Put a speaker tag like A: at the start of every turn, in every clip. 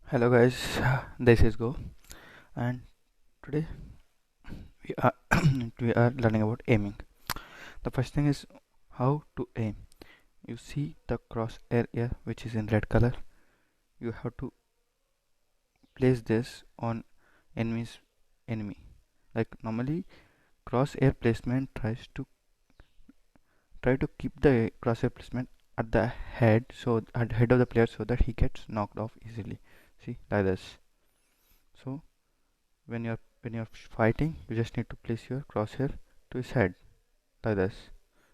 A: Hello guys, this is Go, and today we are we are learning about aiming. The first thing is how to aim. You see the crosshair here, which is in red color. You have to place this on enemy. Like normally, crosshair placement try to keep the crosshair placement at the head, so at head of the player, so that he gets knocked off easily. See, like this. So when you're fighting, you just need to place your crosshair to his head like this,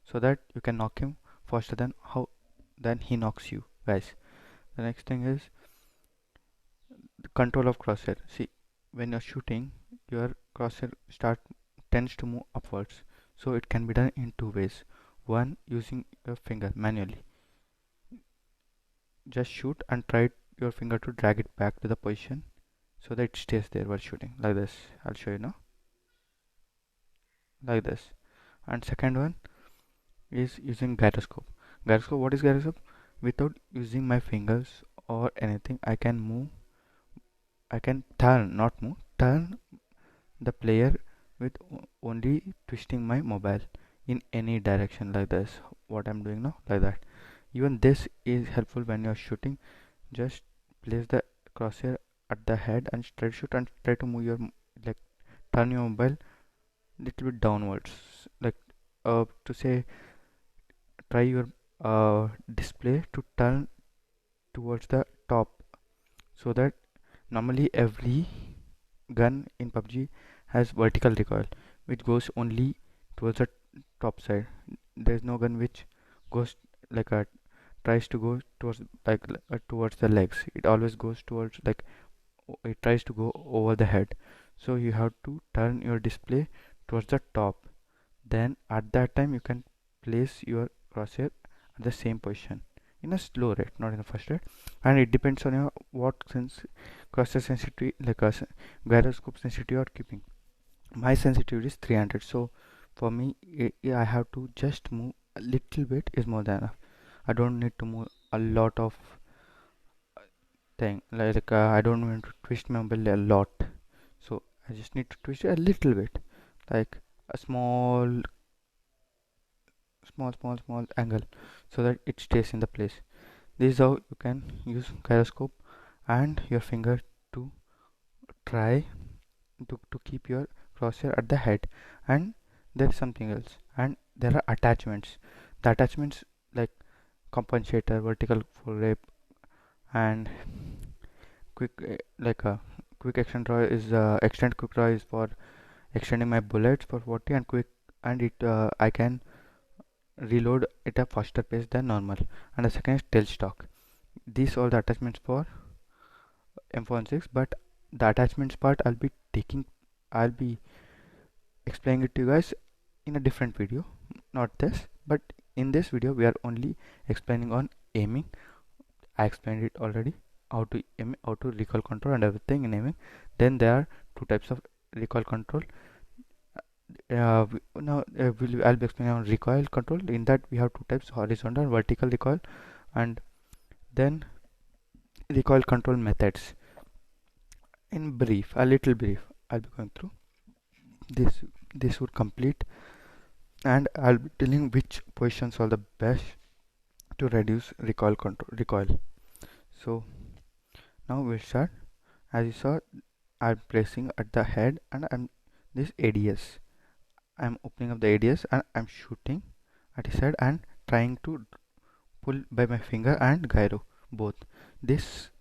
A: so that you can knock him faster than he knocks you, guys. The next thing is the control of crosshair. See, when you're shooting, your crosshair start tends to move upwards, so it can be done in two ways. One, using your finger manually. Just shoot and try your finger to drag it back to the position so that it stays there while shooting like this. I'll show you now, like this. And second one is using gyroscope. Gyroscope, what is gyroscope? Without using my fingers or anything, I can turn, not move, turn the player with only twisting my mobile in any direction like this. What I'm doing now, like that. Even this is helpful when you're shooting. Just place the crosshair at the head and try to shoot and try to move your like turn your mobile little bit downwards. Like to say, try your display to turn towards the top, so that normally every gun in PUBG has vertical recoil, which goes only towards the top side. There is no gun which goes like a tries to go towards towards the legs. It always goes towards it tries to go over the head. So you have to turn your display towards the top. Then at that time you can place your crosshair at the same position in a slow rate, not in a fast rate. And it depends on your what crosshair sensitivity, gyroscope sensitivity or keeping. My sensitivity is 300, so for me I have to just move a little bit is more than enough. I don't need to move a lot of thing, I don't want to twist my mobile a lot, so I just need to twist it a little bit, like a small angle, so that it stays in the place. This is how you can use gyroscope and your finger to try to keep your crosshair at the head. And there is something else, and there are attachments. The attachments like compensator, vertical full grip, and quick quick extend draw is extend quick draw is for extending my bullets for 40, and quick and it I can reload at a faster pace than normal. And the second is tailstock. These all the attachments for M416, but the attachments part I'll be explaining it to you guys in a different video, not this. But in this video we are only explaining on aiming. I explained it already, how to aim, how to recoil control and everything in aiming. Then there are two types of recoil control. I'll be explaining on recoil control. In that we have two types: horizontal and vertical recoil. And then recoil control methods. In brief, a little brief, I'll be going through this. This would complete, and I'll be telling which positions are the best to reduce recoil. So now we'll start. As you saw, I'm placing at the head, and I'm this ADS. I'm opening up the ADS and I'm shooting at his head and trying to pull by my finger and gyro both. This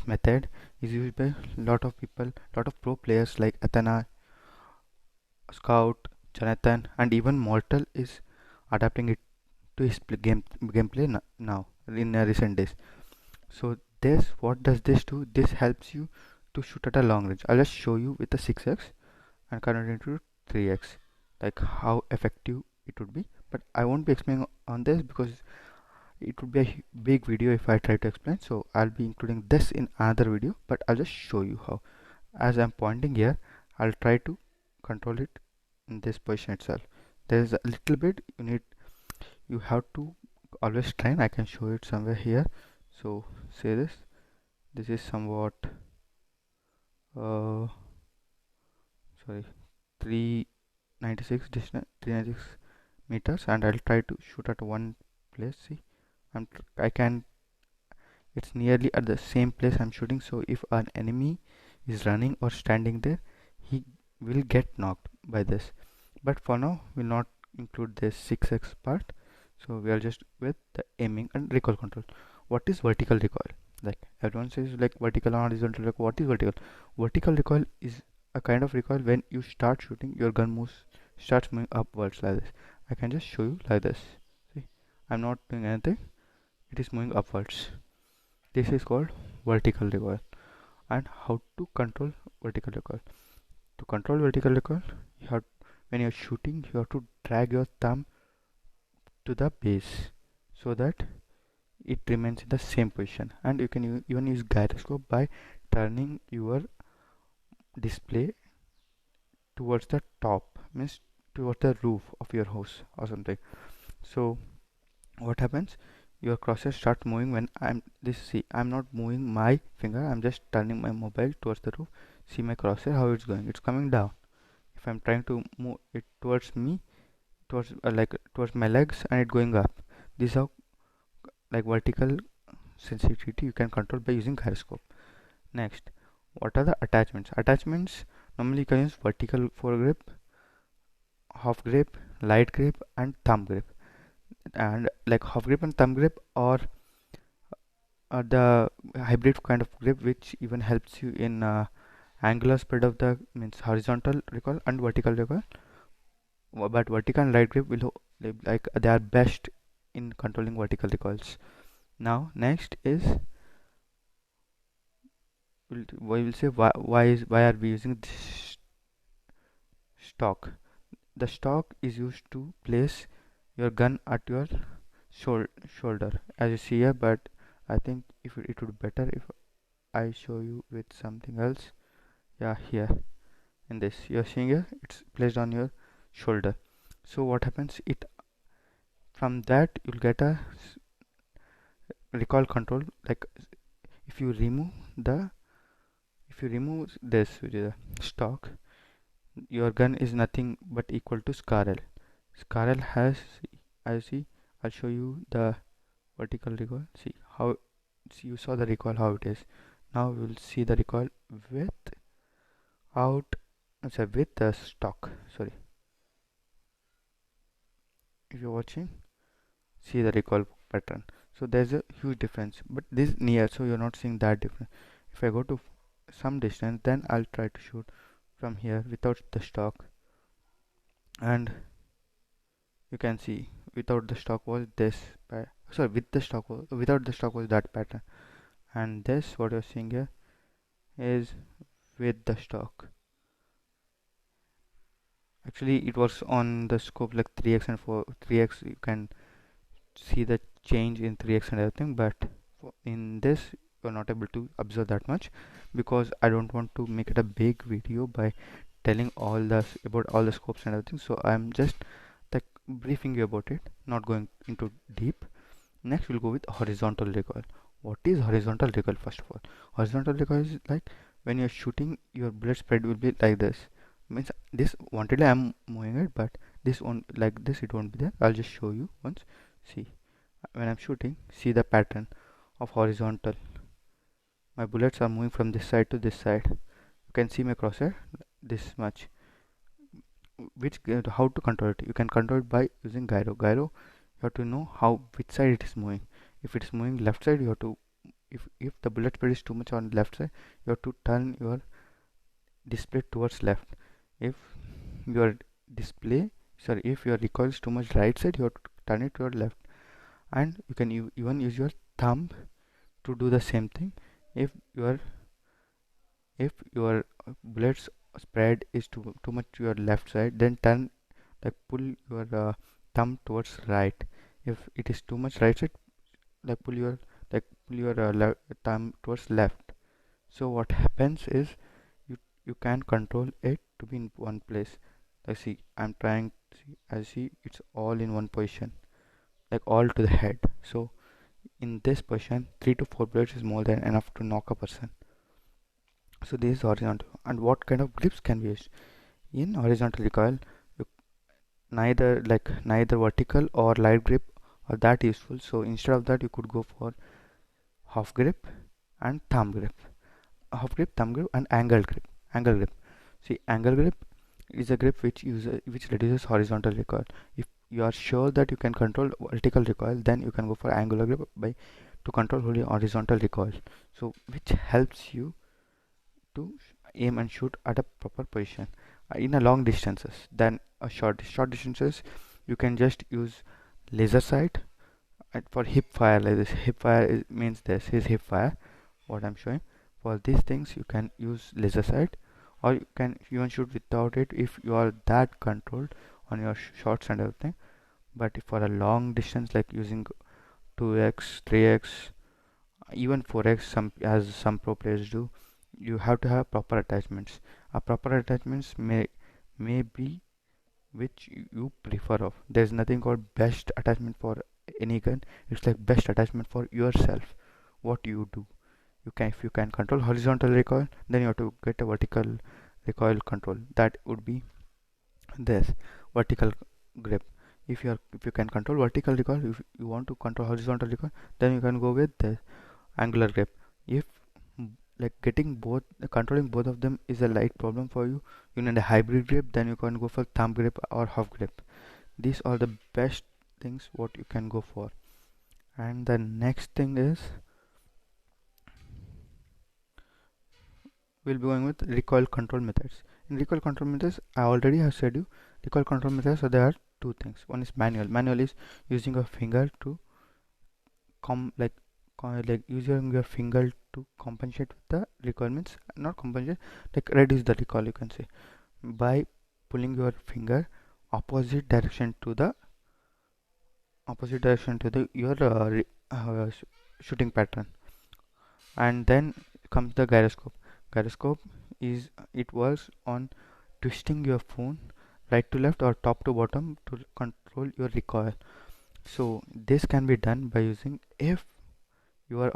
A: method is used by lot of people, lot of pro players like Athena, Scout, Jonathan, and even Mortal is adapting it to his gameplay now in recent days. So this, what does this do? This helps you to shoot at a long range. I'll just show you with the 6x and convert it into 3x, like how effective it would be. But I won't be explaining on this because it would be a big video if I try to explain. So I'll be including this in another video, but I'll just show you how. As I'm pointing here, I'll try to control it in this position itself. There's a little bit you have to always train. I can show it somewhere here. So say this is somewhat uh sorry 396 distance 396 meters, and I'll try to shoot at one place. See, I can, it's nearly at the same place I'm shooting, so if an enemy is running or standing there, he will get knocked by this. But for now we'll not include this 6x part, so we are just with the aiming and recoil control. What is vertical recoil? Like everyone says, like vertical and horizontal recoil. What is vertical? Vertical recoil is a kind of recoil when you start shooting, your gun moves, starts moving upwards like this. I can just show you like this. See, I'm not doing anything, it is moving upwards. This is called vertical recoil. And how to control vertical recoil? To control vertical recoil, you have, when you're shooting, you have to drag your thumb to the base so that it remains in the same position. And you can even use gyroscope by turning your display towards the top, means towards the roof of your house or something. So what happens, your crosshair start moving when I'm this. See, I'm not moving my finger, I'm just turning my mobile towards the roof. See my crosshair, how it's going, it's coming down. If I'm trying to move it towards me, towards like towards my legs, and it going up. This is how, like, vertical sensitivity you can control by using gyroscope. Next, what are the attachments? Attachments, normally you can use vertical foregrip, half grip, light grip, and thumb grip. And like half grip and thumb grip or the hybrid kind of grip, which even helps you in angular spread of the, means horizontal recoil and vertical recoil. But vertical and light grip will like they are best in controlling vertical recoils. Now next is, we will say why are we using this stock. The stock is used to place your gun at your shoulder, as you see here, but I think if it would be better if I show you with something else. Yeah, here in this you're seeing here, it's placed on your shoulder. So what happens, it, from that you'll get a recoil control. Like if you remove the, if you remove this, which is a stock, your gun is nothing but equal to SCARL. SCARL has, I see, I'll show you the vertical recoil. See how, see, you saw the recoil how it is. Now we will see the recoil without, sorry, with the stock. Sorry, if you're watching, see the recoil pattern. So there's a huge difference, but this near, so you're not seeing that difference. If I go to some distance, then I'll try to shoot from here without the stock, and you can see without the stock was this, sorry, with the stock was, without the stock was that pattern, and this what you're seeing here is with the stock. Actually it was on the scope like 3x and 4 3x, you can see the change in 3x and everything, but in this you're not able to observe that much, because I don't want to make it a big video by telling all the about all the scopes and everything. So I'm just like briefing you about it, not going into deep. Next we'll go with horizontal recoil. What is horizontal recoil? First of all, horizontal recoil is like when you're shooting, your bullet spread will be like this, means this wantedly I'm moving it, but this one like this, it won't be there. I'll just show you once. See, when I'm shooting, see the pattern of horizontal, my bullets are moving from this side to this side. You can see my crosshair this much. Which how to control it? You can control it by using gyro. You have to know how, which side it is moving. If it is moving left side, you have to, if the bullet spread is too much on left side, you have to turn your display towards left. If your display, sorry, if your recoil is too much right side, you have to turn it toward left. And you can even use your thumb to do the same thing. If your bullets spread is too much to your left side, then turn, like pull your thumb towards right. If it is too much right side, like pull your thumb towards left. So what happens is, you can control it to be in one place. Like see, I'm trying, see, I see it's all in one position, like all to the head. So in this position, 3 to 4 bullets is more than enough to knock a person. So this is horizontal. And what kind of grips can be used in horizontal recoil? You neither vertical or light grip are that useful, so instead of that you could go for half grip and thumb grip. Half grip, thumb grip, and angle grip. See, angle grip is a grip which reduces horizontal recoil. If you are sure that you can control vertical recoil, then you can go for angular grip by to control only horizontal recoil, so which helps you to aim and shoot at a proper position in a long distances. Than a short distances, you can just use laser sight. And for hip fire, like this, hip fire means this is hip fire, what I'm showing. For these things you can use laser sight, or you can even shoot without it if you are that controlled on your shots and everything. But for a long distance, like using 2x, 3x, even 4x, some as some pro players do, you have to have proper attachments. Proper attachments may be which you prefer of. There's nothing called best attachment for any gun. It's like best attachment for yourself, what you do. You can, if you can control horizontal recoil, then you have to get a vertical recoil control. That would be this vertical grip. If you can control vertical recoil, if you want to control horizontal recoil, then you can go with the angular grip. If like getting both, controlling both of them is a light problem for you, you need a hybrid grip, then you can go for thumb grip or half grip. These are the best things what you can go for. And the next thing is we'll be going with recoil control methods. In recoil control methods, I already have said you recoil control methods. So there are two things. One is manual. Manual is using a finger to like using your finger to compensate with the recoil, means not compensate, like reduce the recoil, you can say, by pulling your finger opposite direction to the your shooting pattern. And then comes the gyroscope. Gyroscope is, it works on twisting your phone right to left or top to bottom to control your recoil. So this can be done by using, if your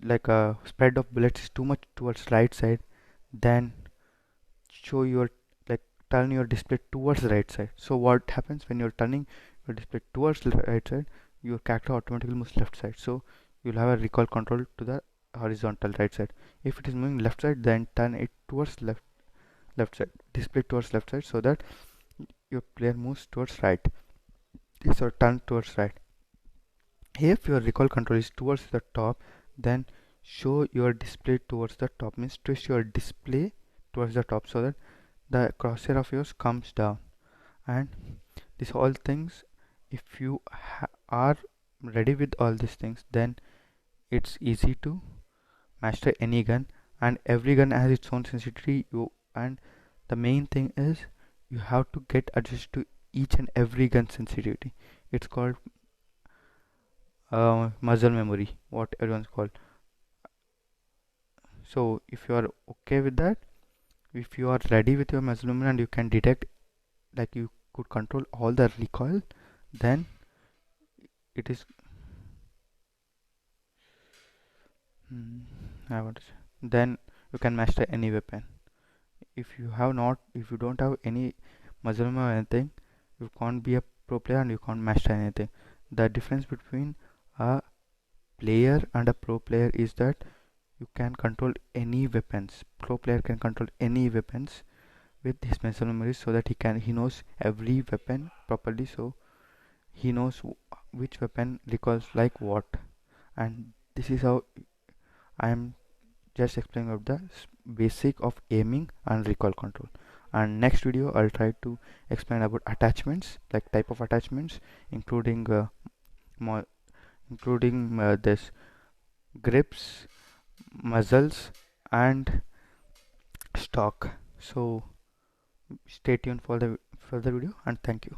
A: like a spread of bullets is too much towards right side, then show your like turn your display towards the right side. So what happens when you're turning your display towards the right side, your character automatically moves left side, so you'll have a recoil control to the horizontal right side. If it is moving left side, then turn it towards left side, display towards left side, so that your player moves towards right. So turn towards right. If your recoil control is towards the top, then show your display towards the top, means twist your display towards the top, so that the crosshair of yours comes down. And these all things, if you are ready with all these things, then it's easy to master any gun. And every gun has its own sensitivity. And the main thing is you have to get adjusted to each and every gun sensitivity. It's called muscle memory, what everyone's called. So if you are okay with that, if you are ready with your muscle memory and you can detect, like you could control all the recoil, then it is I want to say, then you can master any weapon. If you don't have any muscle memory or anything, you can't be a pro player and you can't master anything. The difference between a player and a pro player is that you can control any weapons. Pro player can control any weapons with his muscle memory, so that he knows every weapon properly, so he knows which weapon recoils like what. And this is how I am just explaining about the basic of aiming and recoil control. And next video I'll try to explain about attachments, like type of attachments, including more including this grips, muzzles, and stock. So stay tuned for the further video, and thank you.